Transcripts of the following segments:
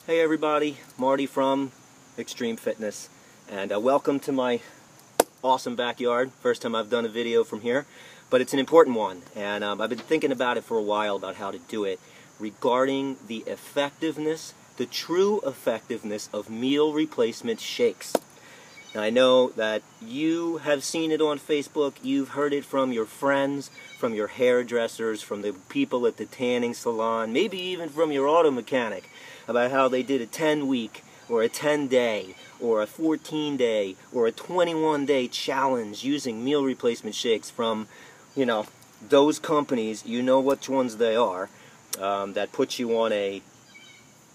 Hey everybody, Marty from Extreme Fitness, and welcome to my awesome backyard. First time I've done a video from here, but it's an important one, and I've been thinking about it for a while about how to do it regarding the effectiveness, the true effectiveness of meal replacement shakes. Now, I know that you have seen it on Facebook, you've heard it from your friends, from your hairdressers, from the people at the tanning salon, maybe even from your auto mechanic, about how they did a 10-week, or a 10-day, or a 14-day, or a 21-day challenge using meal replacement shakes from, those companies, you know which ones they are, that put you on a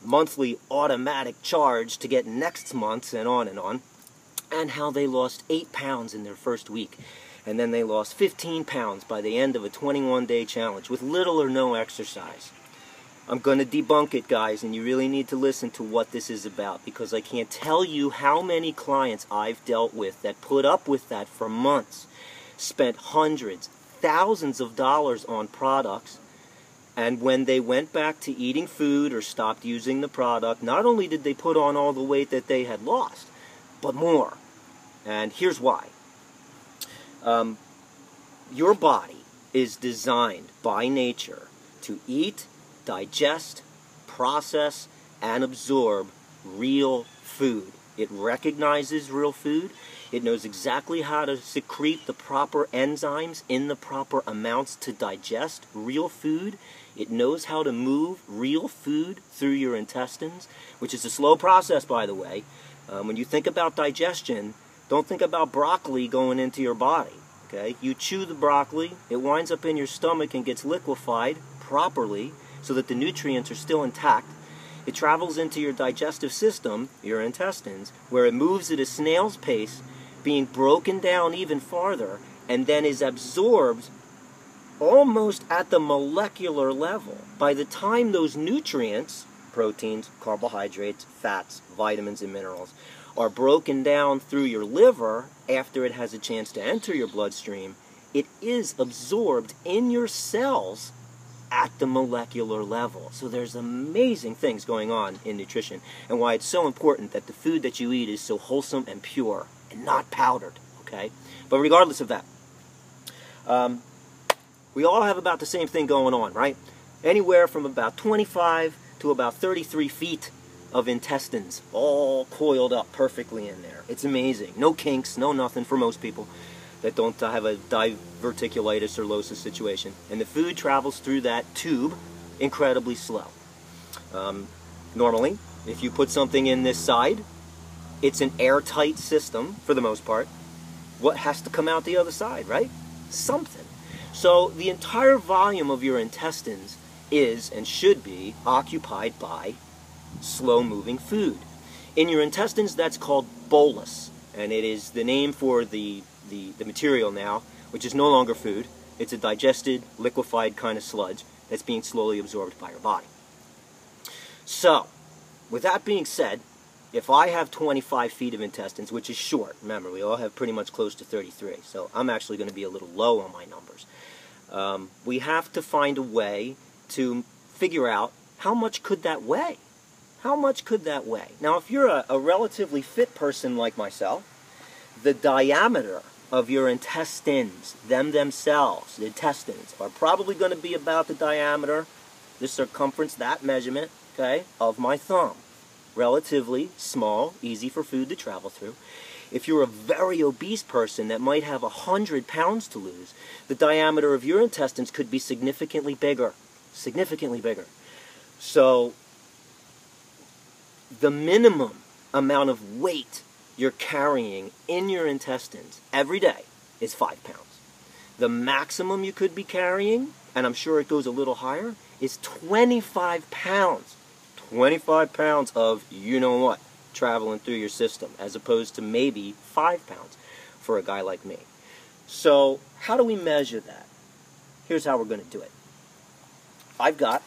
monthly automatic charge to get next month's and on, and how they lost 8 pounds in their first week, and then they lost 15 pounds by the end of a 21-day challenge with little or no exercise. I'm going to debunk it, guys, and you really need to listen to what this is about, because I can't tell you how many clients I've dealt with that put up with that for months, spent hundreds, thousands of dollars on products, and when they went back to eating food or stopped using the product, not only did they put on all the weight that they had lost, but more. And here's why. Your body is designed by nature to eat, digest, process, and absorb real food. It recognizes real food. It knows exactly how to secrete the proper enzymes in the proper amounts to digest real food. It knows how to move real food through your intestines, which is a slow process, by the way. When you think about digestion, don't think about broccoli going into your body. Okay? You chew the broccoli, it winds up in your stomach and gets liquefied properly, so that the nutrients are still intact. It travels into your digestive system, your intestines, where it moves at a snail's pace, being broken down even farther, and then is absorbed almost at the molecular level. By the time those nutrients, proteins, carbohydrates, fats, vitamins, and minerals, are broken down through your liver after it has a chance to enter your bloodstream, it is absorbed in your cells at the molecular level. So there's amazing things going on in nutrition, and why it's so important that the food that you eat is so wholesome and pure and not powdered, okay? But regardless of that, we all have about the same thing going on, right? Anywhere from about 25 to about 33 feet of intestines, all coiled up perfectly in there. It's amazing. No kinks, no nothing for most people that don't have a diverticulitis or losis situation. And the food travels through that tube incredibly slow. Normally, if you put something in this side, it's an airtight system for the most part. What has to come out the other side, right? Something. So the entire volume of your intestines is and should be occupied by slow-moving food. In your intestines, that's called bolus, and it is the name for the material now, which is no longer food. It's a digested, liquefied kind of sludge that's being slowly absorbed by your body. So, with that being said, if I have 25 feet of intestines, which is short, remember, we all have pretty much close to 33, so I'm actually going to be a little low on my numbers. We have to find a way to figure out how much could that weigh? How much could that weigh? Now, if you're a relatively fit person like myself, the diameter of your intestines, themselves, the intestines, are probably going to be about the diameter, the circumference, that measurement, okay, of my thumb. Relatively small, easy for food to travel through. If you're a very obese person that might have 100 pounds to lose, the diameter of your intestines could be significantly bigger. Significantly bigger. So, the minimum amount of weight you're carrying in your intestines every day is 5 pounds. The maximum you could be carrying, and I'm sure it goes a little higher, is 25 pounds. 25 pounds of you-know-what traveling through your system, as opposed to maybe 5 pounds for a guy like me. So, how do we measure that? Here's how we're going to do it. I've got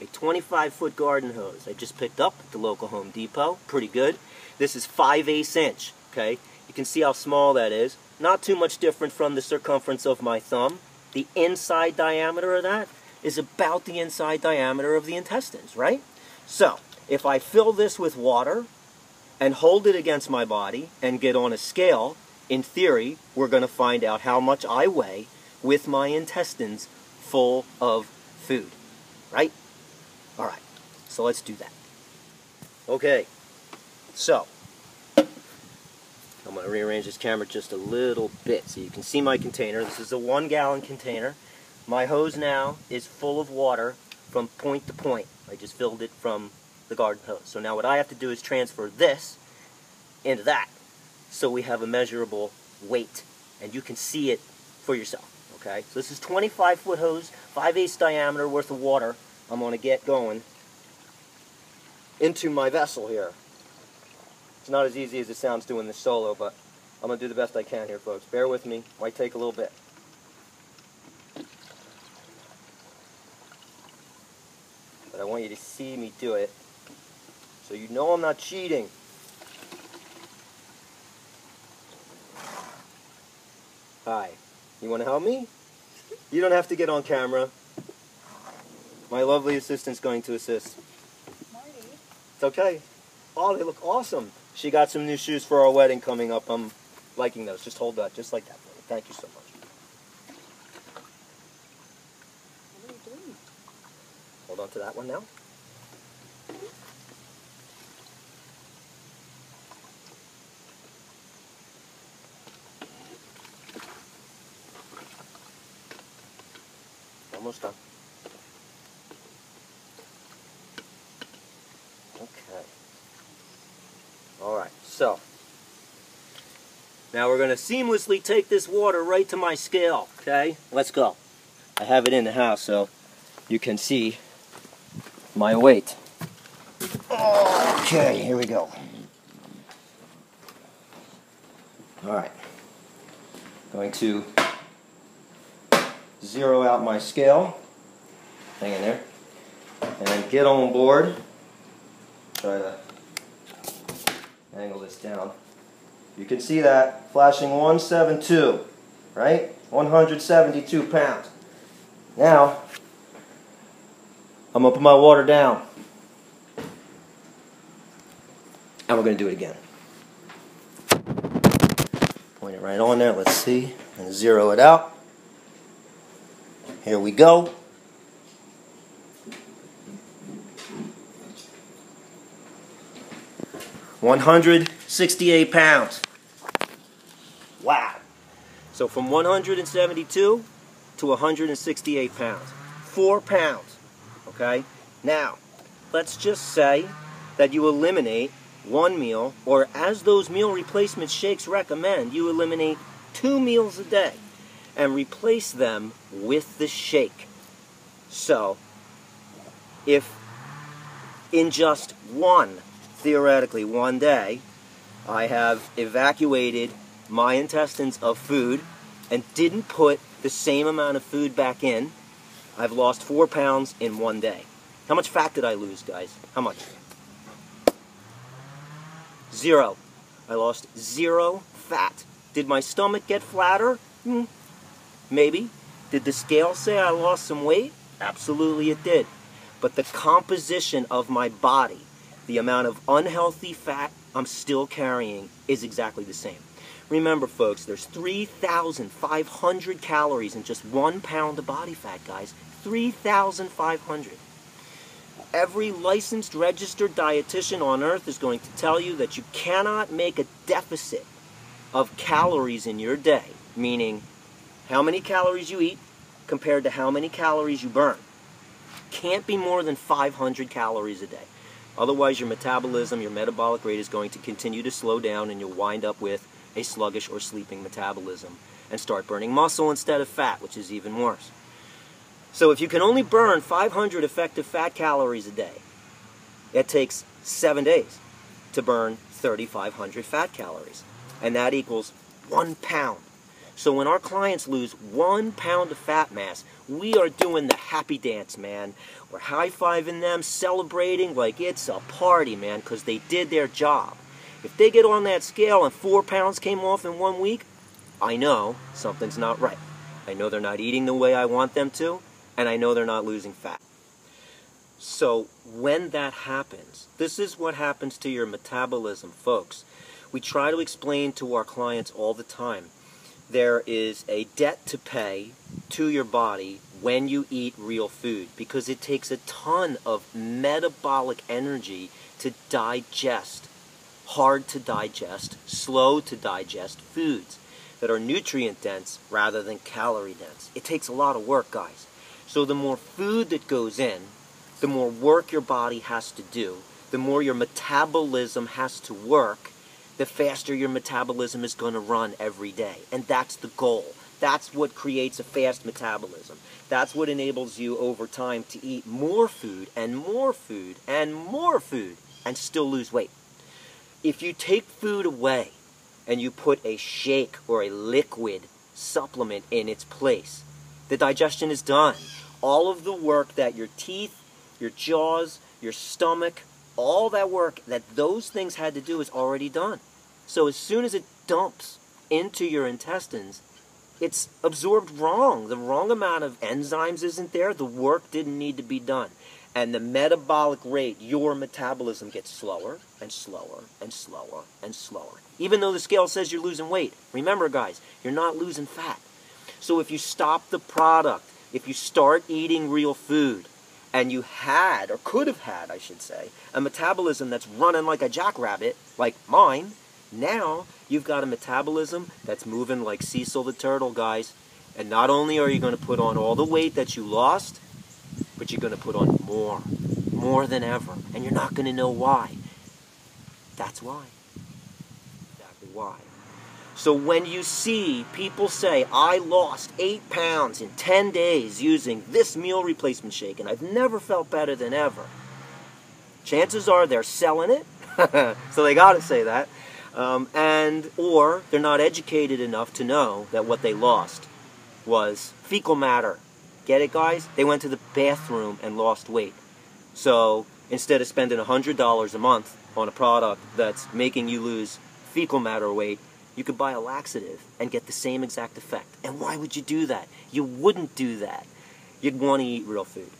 a 25-foot garden hose I just picked up at the local Home Depot. Pretty good. This is 5/8 inch, okay? You can see how small that is. Not too much different from the circumference of my thumb. The inside diameter of that is about the inside diameter of the intestines, right? So, if I fill this with water and hold it against my body and get on a scale, in theory, we're going to find out how much I weigh with my intestines full of food, right? All right, so let's do that. Okay, so I'm going to rearrange this camera just a little bit so you can see my container. This is a 1 gallon container. My hose now is full of water from point to point. I just filled it from the garden hose. So now what I have to do is transfer this into that so we have a measurable weight and you can see it for yourself. Okay, so this is 25-foot hose, 5/8 diameter worth of water. I'm going to get going into my vessel here. It's not as easy as it sounds doing this solo, but I'm going to do the best I can here, folks. Bear with me. Might take a little bit. But I want you to see me do it so you know I'm not cheating. Hi. You want to help me? You don't have to get on camera. My lovely assistant's going to assist. Marty. It's okay. Oh, they look awesome. She got some new shoes for our wedding coming up. I'm liking those. Just hold that, just like that for me. Thank you so much. What are you doing? Hold on to that one now. Almost done. Okay. Alright, so now we're going to seamlessly take this water right to my scale, okay? Let's go. I have it in the house so you can see my weight. Okay, here we go. Alright. Going to zero out my scale. Hang in there. And then get on board. Try to angle this down. You can see that flashing 172, right? 172 pounds. Now, I'm going to put my water down. And we're going to do it again. Point it right on there, let's see. And zero it out. Here we go. £168. Wow. So from 172 to 168 pounds. 4 pounds. Okay? Now, let's just say that you eliminate one meal, or as those meal replacement shakes recommend, you eliminate 2 meals a day and replace them with the shake. So, if in just theoretically one day, I have evacuated my intestines of food and didn't put the same amount of food back in, I've lost 4 pounds in one day. How much fat did I lose, guys? How much? 0. I lost 0 fat. Did my stomach get flatter? Maybe. Did the scale say I lost some weight? Absolutely it did. But the composition of my body, the amount of unhealthy fat I'm still carrying, is exactly the same. Remember, folks, there's 3,500 calories in just 1 pound of body fat, guys. 3,500. Every licensed, registered dietitian on earth is going to tell you that you cannot make a deficit of calories in your day, meaning how many calories you eat compared to how many calories you burn. Can't be more than 500 calories a day. Otherwise, your metabolism, your metabolic rate is going to continue to slow down and you'll wind up with a sluggish or sleeping metabolism and start burning muscle instead of fat, which is even worse. So if you can only burn 500 effective fat calories a day, it takes 7 days to burn 3,500 fat calories. And that equals 1 pound. So when our clients lose 1 pound of fat mass, we are doing the happy dance, man. We're high-fiving them, celebrating like it's a party, man, because they did their job. If they get on that scale and 4 pounds came off in 1 week, I know something's not right. I know they're not eating the way I want them to, and I know they're not losing fat. So when that happens, this is what happens to your metabolism, folks. We try to explain to our clients all the time, there is a debt to pay to your body when you eat real food, because it takes a ton of metabolic energy to digest hard to digest, slow to digest foods that are nutrient dense rather than calorie dense. It takes a lot of work, guys. So the more food that goes in, the more work your body has to do, the more your metabolism has to work, the faster your metabolism is going to run every day. And that's the goal. That's what creates a fast metabolism. That's what enables you over time to eat more food and more food and more food and still lose weight. If you take food away and you put a shake or a liquid supplement in its place, the digestion is done. All of the work that your teeth, your jaws, your stomach, all that work that those things had to do is already done. So as soon as it dumps into your intestines, it's absorbed wrong. The wrong amount of enzymes isn't there. The work didn't need to be done. And the metabolic rate, your metabolism gets slower and slower and slower and slower. Even though the scale says you're losing weight. Remember, guys, you're not losing fat. So if you stop the product, if you start eating real food, and you had, or could have had, I should say, a metabolism that's running like a jackrabbit, like mine, now you've got a metabolism that's moving like Cecil the turtle, guys. And not only are you going to put on all the weight that you lost, but you're going to put on more than ever. And you're not going to know why. That's why. Exactly why. So when you see people say, I lost 8 pounds in 10 days using this meal replacement shake, and I've never felt better than ever, chances are they're selling it, so they got to say that, or they're not educated enough to know that what they lost was fecal matter. Get it, guys? They went to the bathroom and lost weight. So instead of spending $100 a month on a product that's making you lose fecal matter weight, you could buy a laxative and get the same exact effect. And why would you do that? You wouldn't do that. You'd want to eat real food.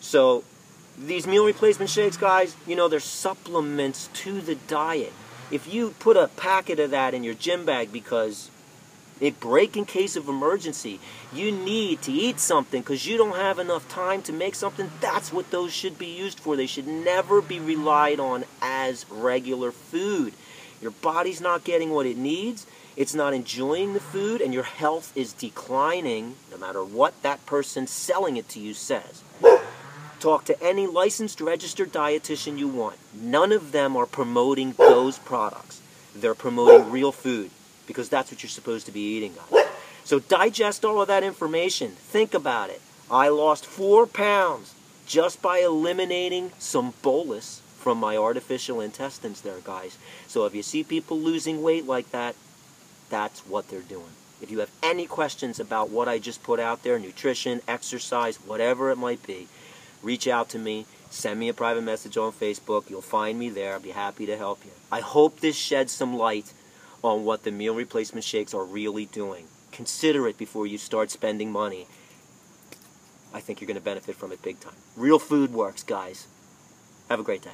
So these meal replacement shakes, guys, you know, they're supplements to the diet. If you put a packet of that in your gym bag because it breaks in case of emergency, you need to eat something because you don't have enough time to make something, that's what those should be used for. They should never be relied on as regular food. Your body's not getting what it needs, it's not enjoying the food, and your health is declining no matter what that person selling it to you says. Talk to any licensed, registered dietitian you want. None of them are promoting those products. They're promoting real food because that's what you're supposed to be eating, guys. So digest all of that information. Think about it. I lost 4 pounds just by eliminating some bolus from my artificial intestines there, guys. So if you see people losing weight like that, that's what they're doing. If you have any questions about what I just put out there, nutrition, exercise, whatever it might be, reach out to me. Send me a private message on Facebook. You'll find me there. I'll be happy to help you. I hope this sheds some light on what the meal replacement shakes are really doing. Consider it before you start spending money. I think you're going to benefit from it big time. Real food works, guys. Have a great day.